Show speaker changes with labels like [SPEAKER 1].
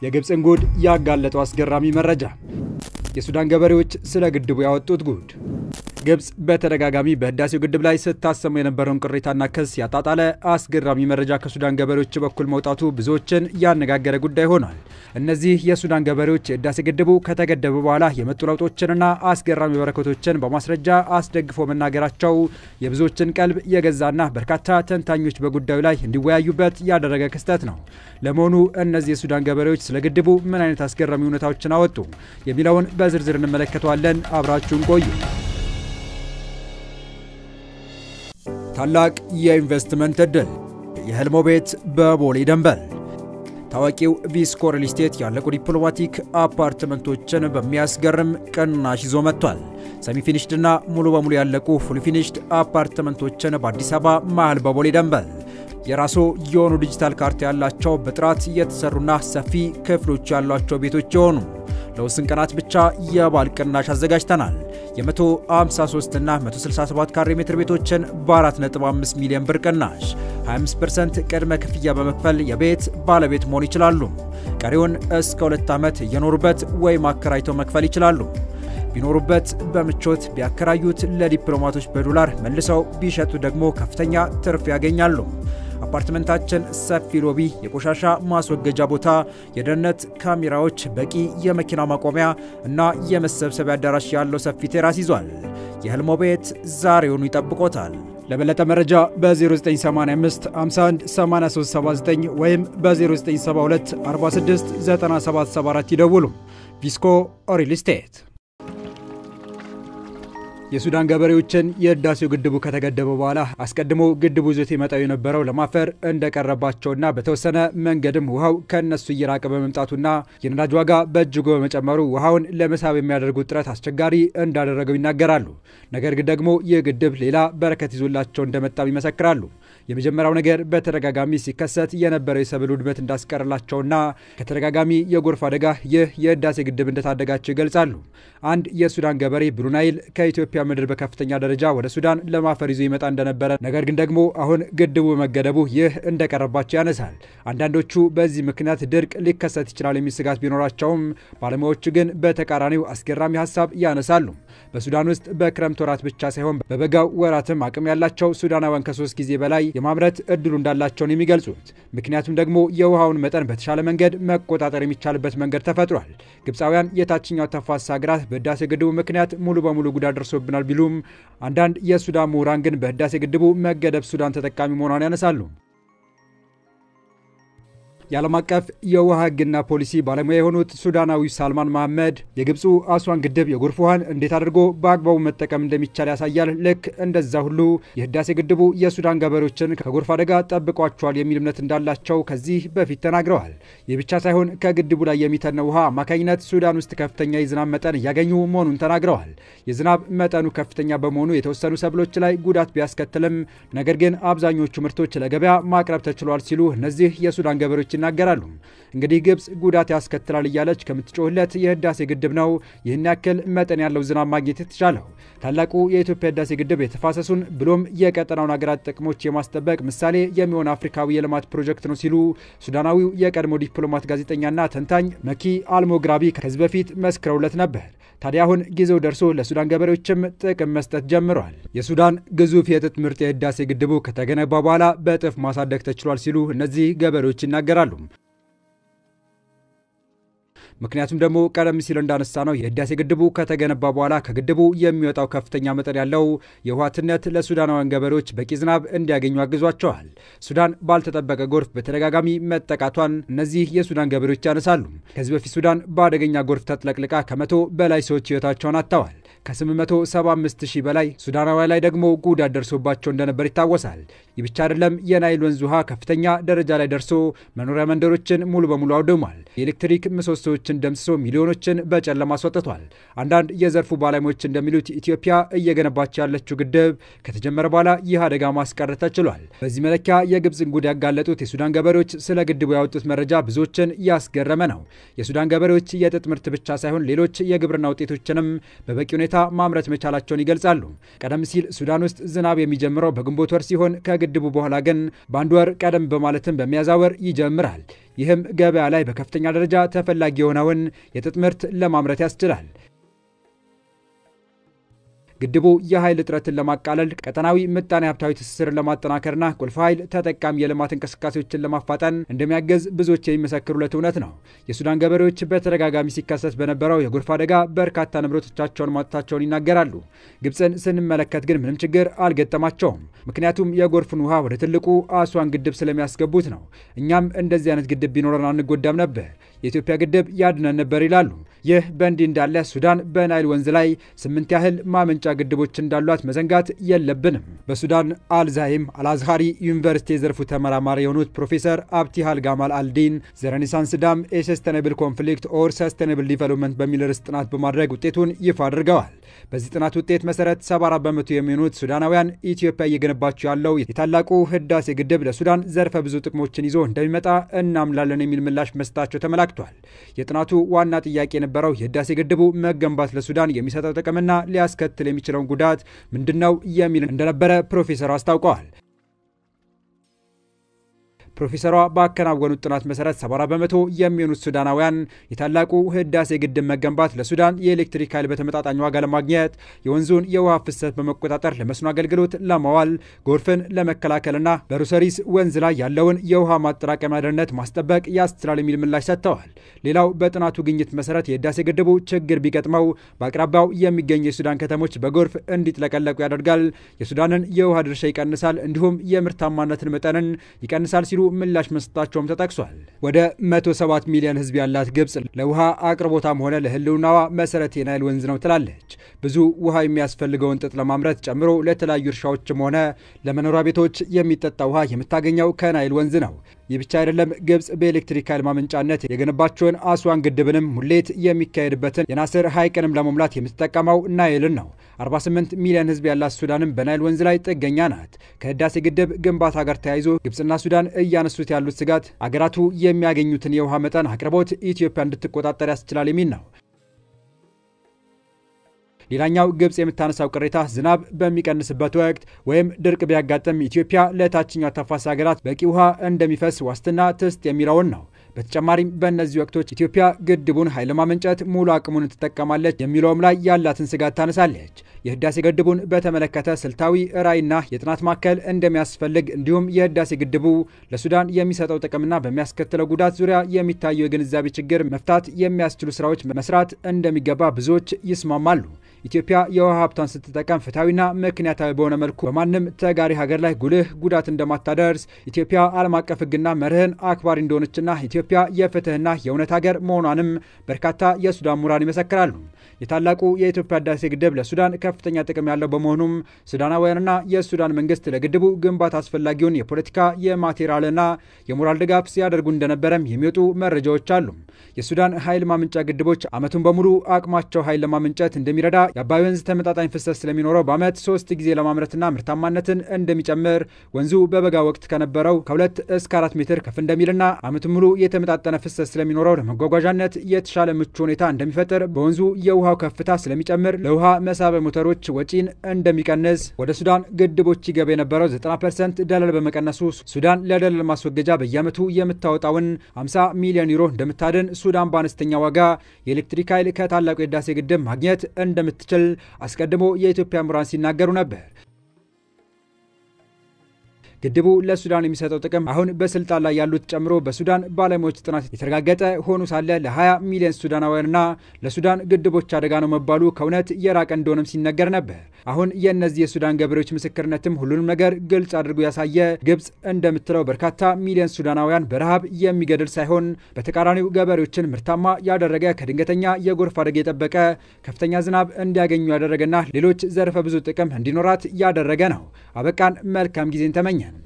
[SPEAKER 1] የግብጽን ጉድ ያጋለጠው አስገራሚ መረጃ የሱዳን ገበሬዎች ስለ ግድቡ ያወጡት ጉድ ግብጽ በተደጋጋሚ በህዳሴው ግድብ ላይ ስታሰሙ የነበረውን ቅሬታና ክስ ያጣጣለ አስገራሚ መረጃ ከሱዳን ገበሬዎች በኩል መውጣቱ ብዙዎችን ያነጋገረ ጉዳይ ሆኗል። እነዚህ የሱዳን ገበሬዎች የህዳሴ ግድቡ ከተገደበ በኋላ የመጡ ለውጦችንና አስገራሚ በረከቶችን በማስረጃ አስደግፎ መናገራቸው የብዙዎችን ቀልብ የገዛና በርካታ ተንታኞች በጉዳዩ ላይ እንዲወያዩበት ያደረገ ክስተት ነው። ለመሆኑ እነዚህ የሱዳን ገበሬዎች ስለ ግድቡ ምን አይነት አስገራሚ እውነታዎችን አወጡ የሚለውን በዝርዝር እንመለከተዋለን። አብራችሁን ቆዩ። ታላቅ የኢንቨስትመንት እድል የህልሞ ቤት በቦሌ ደንበል ታዋቂው ቪስኮ ሪል ስቴት ያለቁ ዲፕሎማቲክ አፓርትመንቶችን በሚያስገርም ቅናሽ ይዞ መጥቷል። ሰሚ ፊኒሽድና ሙሉ በሙሉ ያለቁ ፉል ፊኒሽድ አፓርትመንቶችን በአዲስ አበባ መሃል በቦሌ ደንበል የራሱ የሆኑ ዲጂታል ካርታ ያላቸው በጥራት የተሰሩና ሰፊ ክፍሎች ያሏቸው ቤቶች የሆኑ ለውስን ቀናት ብቻ የባል ቅናሽ አዘጋጅተናል። የ153 እና 167 ካሬ ሜትር ቤቶችን በ4.5 ሚሊዮን ብር ቅናሽ 25% ቅድመ ክፍያ በመክፈል የቤት ባለቤት መሆን ይችላሉ። ቀሪውን እስከ 2 ዓመት እየኖሩበት ወይ ማከራይተው መክፈል ይችላሉ። ቢኖሩበት በምቾት ቢያከራዩት ለዲፕሎማቶች በዶላር መልሰው ቢሸጡ ደግሞ ከፍተኛ ትርፍ ያገኛሉ። አፓርትመንታችን ሰፊ ሎቢ፣ የቆሻሻ ማስወገጃ ቦታ፣ የደህንነት ካሜራዎች፣ በቂ የመኪና ማቆሚያ እና የመሰብሰቢያ አዳራሽ ያለው ሰፊ ቴራስ ይዟል። የህልሞ ቤት ዛሬውኑ ይጠብቆታል። ለበለጠ መረጃ በ0985 51 8379 ወይም በ0972 46 9774 ይደውሉ። ቪስኮ ሪል ስቴት የሱዳን ገበሬዎችን የህዳሴው ግድቡ ከተገደበ በኋላ አስቀድሞ ግድቡ ይዞት የመጣው የነበረው ለማፈር እንደቀረባቸውና በተወሰነ መንገድም ውሃው ከነሱ እየራቀ በመምጣቱና የነዳጅ ዋጋ በእጅጉ በመጨመሩ ውሃውን ለመሳብ የሚያደርጉት ጥረት አስቸጋሪ እንዳደረገው ይናገራሉ። ነገር ግን ደግሞ ይህ ግድብ ሌላ በረከት ይዞላቸው እንደመጣም ይመሰክራሉ። የመጀመሪያው ነገር በተደጋጋሚ ሲከሰት የነበረው የሰብል ውድመት እንዳስቀረላቸውና ከተደጋጋሚ የጎርፍ አደጋ ይህ የህዳሴ ግድብ እንደታደጋቸው ይገልጻሉ። አንድ የሱዳን ገበሬ ብሉ ናይል ከኢትዮጵያ ምድር በከፍተኛ ደረጃ ወደ ሱዳን ለማፈር ይዞ ይመጣ እንደነበረ ነገር ግን ደግሞ አሁን ግድቡ መገደቡ ይህ እንደቀረባቸው ያነሳል። አንዳንዶቹ በዚህ ምክንያት ድርቅ ሊከሰት ይችላል የሚል ስጋት ቢኖራቸውም ባለሙያዎቹ ግን በተቃራኒው አስገራሚ ሐሳብ ያነሳሉ። በሱዳን ውስጥ በክረምት ወራት ብቻ ሳይሆን በበጋው ወራትም አቅም ያላቸው ሱዳናውያን ከ3 ጊዜ በላይ የማምረት እድሉ እንዳላቸው ነው የሚገልጹት። ምክንያቱም ደግሞ የውሃውን መጠን በተሻለ መንገድ መቆጣጠር የሚቻልበት መንገድ ተፈጥሯል። ግብጻውያን የታችኛው ተፋሰስ ሀገራት በህዳሴ ግድቡ ምክንያት ሙሉ በሙሉ ጉዳት ደርሶብናል ቢሉም አንዳንድ የሱዳን ምሁራን ግን በህዳሴ ግድቡ መገደብ ሱዳን ተጠቃሚ መሆኗን ያነሳሉ። የዓለም አቀፍ የውሃ ህግና ፖሊሲ ባለሙያ የሆኑት ሱዳናዊው ሳልማን መሐመድ የግብፁ አስዋን ግድብ የጎርፍ ውሃን እንዴት አድርጎ በአግባቡ መጠቀም እንደሚቻል ያሳያል። ልክ እንደዛ ሁሉ የህዳሴ ግድቡ የሱዳን ገበሬዎችን ከጎርፍ አደጋ ጠብቋቸዋል የሚል እምነት እንዳላቸው ከዚህ በፊት ተናግረዋል። ይህ ብቻ ሳይሆን ከግድቡ ላይ የሚተነው ውሃ አማካኝነት ሱዳን ውስጥ ከፍተኛ የዝናብ መጠን እያገኙ መሆኑን ተናግረዋል። የዝናብ መጠኑ ከፍተኛ በመሆኑ የተወሰኑ ሰብሎች ላይ ጉዳት ቢያስከትልም ነገር ግን አብዛኞቹ ምርቶች ለገበያ ማቅረብ ተችሏል ሲሉ እነዚህ የሱዳን ገበሬዎች ይናገራሉ። እንግዲህ ግብጽ ጉዳት ያስከትላል እያለች ከምትጮህለት የህዳሴ ግድብ ነው ይህን ያክል መጠን ያለው ዝናብ ማግኘት የተቻለው። ታላቁ የኢትዮጵያ ህዳሴ ግድብ የተፋሰሱን ብሎም የቀጠናውን ሀገራት ጥቅሞች የማስጠበቅ ምሳሌ የሚሆን አፍሪካዊ የልማት ፕሮጀክት ነው ሲሉ ሱዳናዊው የቀድሞ ዲፕሎማት ጋዜጠኛና ተንታኝ መኪ አልሞግራቢ ከዚህ በፊት መስክረውለት ነበር። ታዲያ አሁን ጊዜው ደርሶ ለሱዳን ገበሬዎችም ጥቅም መስጠት ጀምሯል። የሱዳን ግዙፍ የጥጥ ምርት የህዳሴ ግድቡ ከተገነባ በኋላ በእጥፍ ማሳደግ ተችሏል ሲሉ እነዚህ ገበሬዎች ይናገራሉ። ምክንያቱም ደግሞ ቀደም ሲል እንዳነሳ ነው የህዳሴ ግድቡ ከተገነባ በኋላ ከግድቡ የሚወጣው ከፍተኛ መጠን ያለው የውሃ ትነት ለሱዳናውያን ገበሬዎች በቂ ዝናብ እንዲያገኙ አግዟቸዋል። ሱዳን ባልተጠበቀ ጎርፍ በተደጋጋሚ መጠቃቷን እነዚህ የሱዳን ገበሬዎች ያነሳሉ። ከዚህ በፊት ሱዳን በአደገኛ ጎርፍ ተጥለቅልቃ ከ100 በላይ ሰዎች ህይወታቸውን አጥተዋል። ከ875,000 በላይ ሱዳናውያን ላይ ደግሞ ጉዳት ደርሶባቸው እንደነበር ይታወሳል። ይህ ብቻ አይደለም፣ የናይል ወንዝ ውሃ ከፍተኛ ደረጃ ላይ ደርሶ መኖሪያ መንደሮችን ሙሉ በሙሉ አውድሟል። የኤሌክትሪክ ምሰሶዎችን ደምስሶ ሚሊዮኖችን በጨለማ አስወጥቷል። አንዳንድ የዘርፉ ባለሙያዎች እንደሚሉት ኢትዮጵያ እየገነባች ያለችው ግድብ ከተጀመረ በኋላ ይህ አደጋ ማስቀረት ተችሏል። በዚህ መለኪያ የግብጽን ጉድ ያጋለጡት የሱዳን ገበሬዎች ስለ ግድቡ ያወጡት መረጃ ብዙዎችን ያስገረመ ነው። የሱዳን ገበሬዎች የጥጥ ምርት ብቻ ሳይሆን ሌሎች የግብርና ውጤቶችንም በበቂ ሁኔታ ማምረት መቻላቸውን ይገልጻሉ። ቀደም ሲል ሱዳን ውስጥ ዝናብ የሚጀምረው በግንቦት ወር ሲሆን ከግድቡ በኋላ ግን በአንድ ወር ቀደም በማለትም በሚያዝያ ወር ይጀምራል። ይህም ገበያ ላይ በከፍተኛ ደረጃ ተፈላጊ የሆነውን የጥጥ ምርት ለማምረት ያስችላል። ግድቡ የኃይል እጥረትን ለማቃለል ቀጠናዊ ምጣኔ ሀብታዊ ትስስርን ለማጠናከርና ቁልፍ ኃይል ተጠቃሚ የልማት እንቅስቃሴዎችን ለማፋጠን እንደሚያገዝ ብዙዎች የሚመሰክሩለት እውነት ነው። የሱዳን ገበሬዎች በተደጋጋሚ ሲከሰት በነበረው የጎርፍ አደጋ በርካታ ንብረቶቻቸውን ማጣታቸውን ይናገራሉ። ግብፅን ስንመለከት ግን ምንም ችግር አልገጠማቸውም። ምክንያቱም የጎርፍን ውሃ ወደ ትልቁ አስዋን ግድብ ስለሚያስገቡት ነው። እኛም እንደዚህ አይነት ግድብ ቢኖረን አንጎዳም ነበር። የኢትዮጵያ ግድብ ያድነን ነበር ይላሉ። ይህ በእንዲህ እንዳለ ሱዳን በናይል ወንዝ ላይ 8 ያህል ማመንጫ ግድቦች እንዳሏት መዘንጋት የለብንም። በሱዳን አልዛሂም አልአዝሃሪ ዩኒቨርሲቲ የዘርፉ ተመራማሪ የሆኑት ፕሮፌሰር አብቲሃል ጋማል አልዲን ዘ ሬኔሳንስ ዳም ኤ ሰስቴኔብል ኮንፍሊክት ኦር ሰስቴኔብል ዲቨሎፕመንት በሚል ርዕስ ጥናት በማድረግ ውጤቱን ይፋ አድርገዋል። በዚህ ጥናት ውጤት መሰረት 74 በመቶ የሚሆኑት ሱዳናውያን ኢትዮጵያ እየገነባቸው ያለው የታላቁ ህዳሴ ግድብ ለሱዳን ዘርፈ ብዙ ጥቅሞችን ይዞ እንደሚመጣ እናምናለን የሚል ምላሽ መስጠታቸው ተመላክቷል። የጥናቱ ዋና ጥያቄ የነበረው የህዳሴ ግድቡ መገንባት ለሱዳን የሚሰጠው ጥቅምና ሊያስከትል የሚችለውን ጉዳት ምንድነው የሚል እንደነበረ ፕሮፌሰሩ አስታውቀዋል። ፕሮፌሰሯ ባከናወኑት ጥናት መሰረት 74 በመቶ የሚሆኑት ሱዳናውያን የታላቁ ህዳሴ ግድብ መገንባት ለሱዳን የኤሌክትሪክ ኃይል በተመጣጣኝ ዋጋ ለማግኘት የወንዙን የውሃ ፍሰት በመቆጣጠር ለመስኖ አገልግሎት ለማዋል ጎርፍን ለመከላከልና በሩሰሪስ ወንዝ ላይ ያለውን የውሃ ማጠራቀሚያ ደህንነት ማስጠበቅ ያስችላል የሚል ምላሽ ሰጥተዋል። ሌላው በጥናቱ ግኝት መሰረት የህዳሴ ግድቡ ችግር ቢገጥመው በአቅራቢያው የሚገኙ የሱዳን ከተሞች በጎርፍ እንዲጥለቀለቁ ያደርጋል፣ የሱዳንን የውሃ ድርሻ ይቀንሳል፣ እንዲሁም የምርታማነትን መጠንን ይቀንሳል ሲሉ ምላሽ መስጠታቸውም ተጠቅሷል። ወደ 107 ሚሊዮን ህዝብ ያላት ግብፅ ለውሃ አቅርቦታም ሆነ ለህልውናዋ መሰረት የናይል ወንዝ ነው ትላለች። ብዙ ውሃ የሚያስፈልገውን ጥጥ ለማምረት ጨምሮ ለተለያዩ እርሻዎችም ሆነ ለመኖሪያ ቤቶች የሚጠጣ ውሃ የምታገኘው ከናይል ወንዝ ነው። ይህ ብቻ አይደለም። ግብፅ በኤሌክትሪክ ኃይል ማመንጫነት የገነባቸውን አስዋን ግድብንም ሙሌት የሚካሄድበትን የናስር ሐይቅንም ለመሙላት የምትጠቀመው ናይልን ነው። 48 ሚሊዮን ህዝብ ያላት ሱዳንም በናይል ወንዝ ላይ ጥገኛ ናት። ከህዳሴ ግድብ ግንባታ ጋር ተያይዞ ግብፅና ሱዳን እያነሱት ያሉት ስጋት አገራቱ የሚያገኙትን የውሃ መጠን አቅርቦት ኢትዮጵያ እንድትቆጣጠር ያስችላል የሚል ነው። ሌላኛው ግብፅ የምታነሳው ቅሬታ ዝናብ በሚቀንስበት ወቅት ወይም ድርቅ ቢያጋጥም ኢትዮጵያ ለታችኛው ተፋሰስ ሀገራት በቂ ውሃ እንደሚፈስ ዋስትና ትስጥ የሚለውን ነው። በተጨማሪም በእነዚህ ወቅቶች ኢትዮጵያ ግድቡን ኃይል ማመንጨት ሙሉ አቅሙን ትጠቀማለች የሚለውም ላይ ያላትን ስጋት ታነሳለች። የህዳሴ ግድቡን በተመለከተ ስልታዊ ራዕይና የጥናት ማዕከል እንደሚያስፈልግ እንዲሁም የህዳሴ ግድቡ ለሱዳን የሚሰጠው ጥቅምና በሚያስከትለው ጉዳት ዙሪያ የሚታየው የግንዛቤ ችግር መፍታት የሚያስችሉ ስራዎች መስራት እንደሚገባ ብዙዎች ይስማማሉ። ኢትዮጵያ የውሃ ሀብቷን ስትጠቀም ፍትሐዊና ምክንያታዊ በሆነ መልኩ በማንም ተጋሪ ሀገር ላይ ጉልህ ጉዳት እንደማታደርስ፣ ኢትዮጵያ ዓለም አቀፍ ሕግና መርህን አክባሪ እንደሆነችና ኢትዮጵያ የፍትህና የእውነት ሀገር መሆኗንም በርካታ የሱዳን ምሁራን ይመሰክራሉ። የታላቁ የኢትዮጵያ ህዳሴ ግድብ ለሱዳን ከፍተኛ ጥቅም ያለው በመሆኑም ሱዳናውያንና የሱዳን መንግስት ለግድቡ ግንባታ አስፈላጊውን የፖለቲካ የማቴሪያልና የሞራል ድጋፍ ሲያደርጉ እንደነበረም የሚወጡ መረጃዎች አሉ። የሱዳን ኃይል ማመንጫ ግድቦች ዓመቱን በሙሉ አቅማቸው ኃይል ለማመንጨት እንደሚረዳ፣ የአባይ ወንዝ ተመጣጣኝ ፍሰት ስለሚኖረው በዓመት 3 ጊዜ ለማምረትና ምርታማነትን እንደሚጨምር፣ ወንዙ በበጋ ወቅት ከነበረው ከ2 እስከ 4 ሜትር ከፍ እንደሚልና ዓመቱን ሙሉ የተመጣጠነ ፍሰት ስለሚኖረው ለመጓጓዣነት የተሻለ ምቹ ሁኔታ እንደሚፈጥር፣ በወንዙ የውሃው ከፍታ ስለሚጨምር ለውሃ መሳቢያ ሞተሮች ወጪን እንደሚቀንስ፣ ወደ ሱዳን ግድቦች ይገባ የነበረው 90% ደለል በመቀነሱ ሱዳን ለደለል ማስወገጃ በየዓመቱ የምታወጣውን 50 ሚሊዮን ዩሮ እንደምታድን፣ ሱዳን በአነስተኛ ዋጋ የኤሌክትሪክ ኃይል ከታላቁ የህዳሴ ግድብ ማግኘት እንደምትችል አስቀድሞ የኢትዮጵያ ምሁራን ሲናገሩ ነበር። ግድቡ ለሱዳን የሚሰጠው ጥቅም አሁን በስልጣን ላይ ያሉት ጨምሮ በሱዳን ባለሙያዎች ጥናት የተረጋገጠ ሆኖ ሳለ ለ20 ሚሊዮን ሱዳናውያንና ለሱዳን ግድቦች አደጋ ነው መባሉ ከእውነት የራቀ እንደሆነም ሲነገር ነበር። አሁን የእነዚህ የሱዳን ገበሬዎች ምስክርነትም ሁሉንም ነገር ግልጽ አድርጎ ያሳየ፣ ግብፅ እንደምትለው በርካታ ሚሊዮን ሱዳናውያን በረሃብ የሚገድል ሳይሆን በተቃራኒው ገበሬዎችን ምርታማ ያደረገ፣ ከድንገተኛ የጎርፍ አደጋ የጠበቀ፣ ከፍተኛ ዝናብ እንዲያገኙ ያደረገና ሌሎች ዘርፈ ብዙ ጥቅም እንዲኖራት ያደረገ ነው። አበቃን። መልካም ጊዜን ተመኘን።